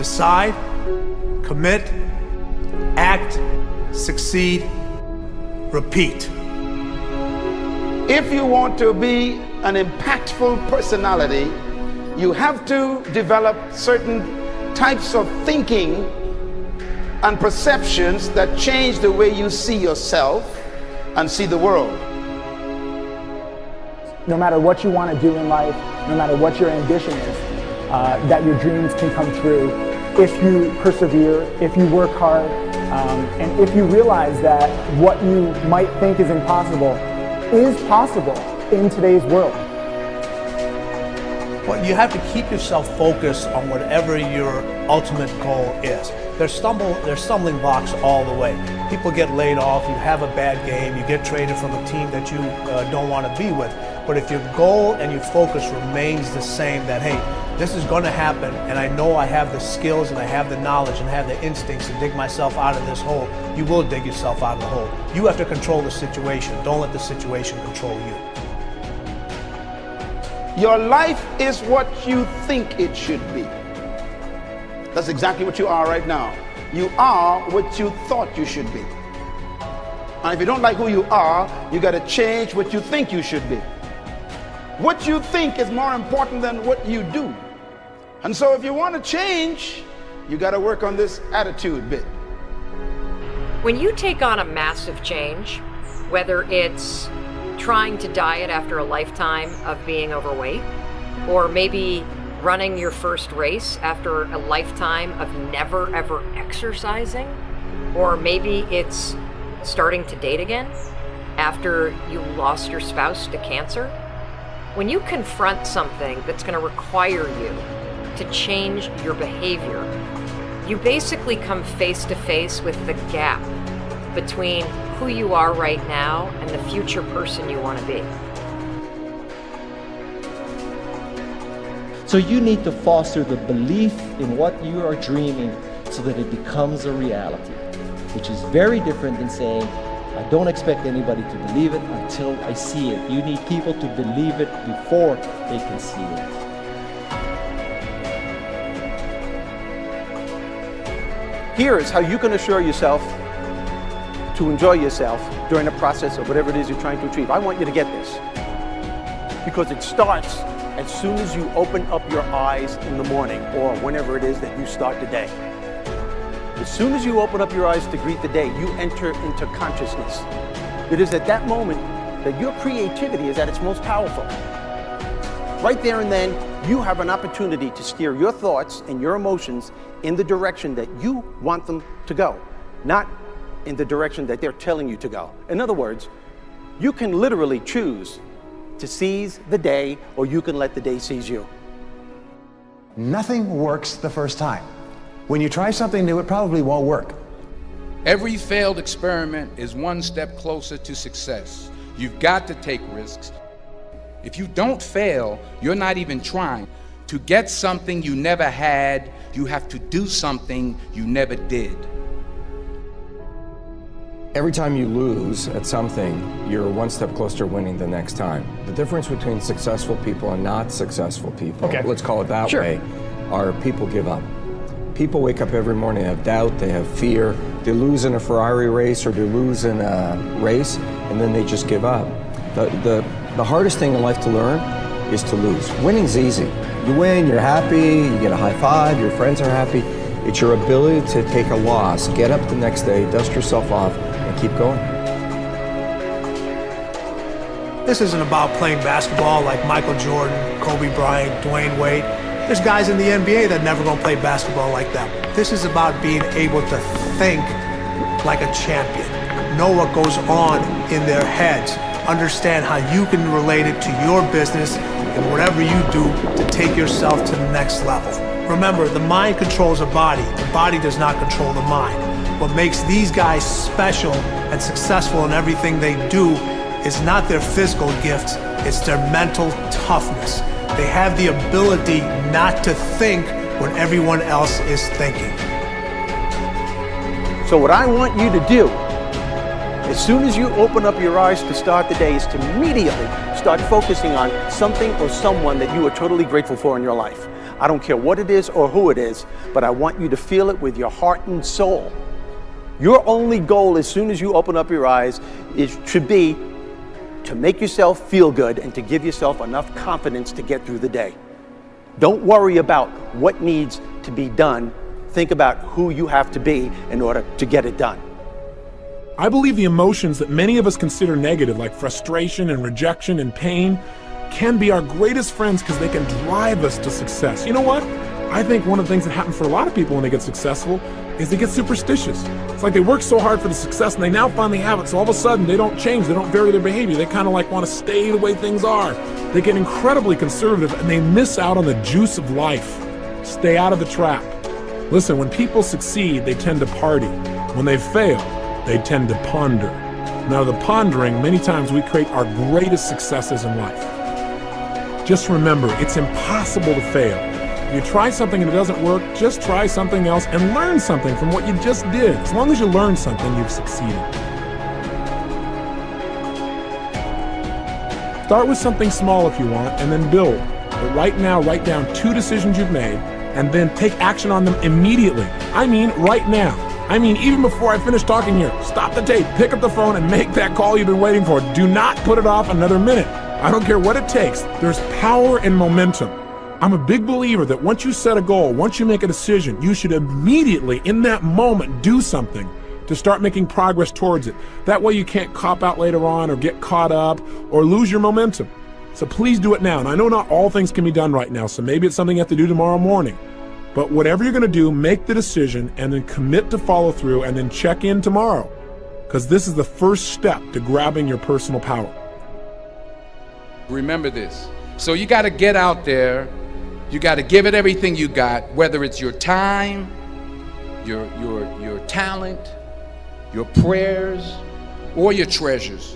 Decide, commit, act, succeed, repeat. If you want to be an impactful personality, you have to develop certain types of thinking and perceptions that change the way you see yourself and see the world. No matter what you want to do in life, no matter what your ambition is, that your dreams can come true if you persevere, if you work hard, and if you realize that what you might think is impossible is possible in today's world. Well, you have to keep yourself focused on whatever your ultimate goal is. There's stumbling blocks all the way. People get laid off, you have a bad game, you get traded from a team that you don't want to be with. But if your goal and your focus remains the same, that hey, this is going to happen, and I know I have the skills and I have the knowledge and I have the instincts to dig myself out of this hole, you will dig yourself out of the hole. You have to control the situation. Don't let the situation control you. Your life is what you think it should be. That's exactly what you are right now. You are what you thought you should be. And if you don't like who you are, you got to change what you think you should be. What you think is more important than what you do. And so if you want to change, you got to work on this attitude bit. When you take on a massive change, whether it's trying to diet after a lifetime of being overweight, or maybe running your first race after a lifetime of never ever exercising, or maybe it's starting to date again after you lost your spouse to cancer. When you confront something that's going to require you to change your behavior, you basically come face to face with the gap between who you are right now and the future person you want to be. So you need to foster the belief in what you are dreaming so that it becomes a reality, which is very different than saying, I don't expect anybody to believe it until I see it. You need people to believe it before they can see it. Here is how you can assure yourself to enjoy yourself during the process of whatever it is you're trying to achieve. I want you to get this, because it starts as soon as you open up your eyes in the morning or whenever it is that you start the day. As soon as you open up your eyes to greet the day, you enter into consciousness. It is at that moment that your creativity is at its most powerful. Right there and then, you have an opportunity to steer your thoughts and your emotions in the direction that you want them to go, not in the direction that they're telling you to go. In other words, you can literally choose to seize the day, or you can let the day seize you. Nothing works the first time. When you try something new, it probably won't work. Every failed experiment is one step closer to success. You've got to take risks. If you don't fail, you're not even trying. To get something you never had, you have to do something you never did. Every time you lose at something, you're one step closer to winning the next time. The difference between successful people and not successful people, let's call it that way, are people give up. People wake up every morning, they have doubt, they have fear, they lose in a Ferrari race or they lose in a race, and then they just give up. The hardest thing in life to learn is to lose. Winning's easy. You win, you're happy, you get a high five, your friends are happy. It's your ability to take a loss, get up the next day, dust yourself off, and keep going. This isn't about playing basketball like Michael Jordan, Kobe Bryant, Dwayne Wade. There's guys in the NBA that never gonna play basketball like them. This is about being able to think like a champion, know what goes on in their heads, understand how you can relate it to your business and whatever you do to take yourself to the next level. Remember, the mind controls the body does not control the mind. What makes these guys special and successful in everything they do is not their physical gifts, it's their mental toughness. They have the ability not to think when everyone else is thinking. So what I want you to do, as soon as you open up your eyes to start the day, is to immediately start focusing on something or someone that you are totally grateful for in your life. I don't care what it is or who it is, but I want you to feel it with your heart and soul. Your only goal as soon as you open up your eyes should be to make yourself feel good and to give yourself enough confidence to get through the day. Don't worry about what needs to be done. Think about who you have to be in order to get it done. I believe the emotions that many of us consider negative, like frustration and rejection and pain, can be our greatest friends because they can drive us to success. You know what? I think one of the things that happens for a lot of people when they get successful is they get superstitious. It's like they work so hard for the success and they now finally have it, so all of a sudden they don't change, they don't vary their behavior, they kind of like want to stay the way things are. They get incredibly conservative and they miss out on the juice of life. Stay out of the trap. Listen, when people succeed, they tend to party. When they fail, they tend to ponder. Now, the pondering, many times we create our greatest successes in life. Just remember, it's impossible to fail. If you try something and it doesn't work, just try something else and learn something from what you just did. As long as you learn something, you've succeeded. Start with something small if you want, and then build. But right now, write down 2 decisions you've made, and then take action on them immediately. I mean, right now. I mean, even before I finish talking here, stop the tape, pick up the phone, and make that call you've been waiting for. Do not put it off another minute. I don't care what it takes. There's power in momentum. I'm a big believer that once you set a goal, once you make a decision, you should immediately, in that moment, do something to start making progress towards it. That way you can't cop out later on or get caught up or lose your momentum. So please do it now. And I know not all things can be done right now, so maybe it's something you have to do tomorrow morning. But whatever you're going to do, make the decision and then commit to follow through and then check in tomorrow. Because this is the first step to grabbing your personal power. Remember this. So you got to get out there. You got to give it everything you got, whether it's your time, your talent, your prayers, or your treasures.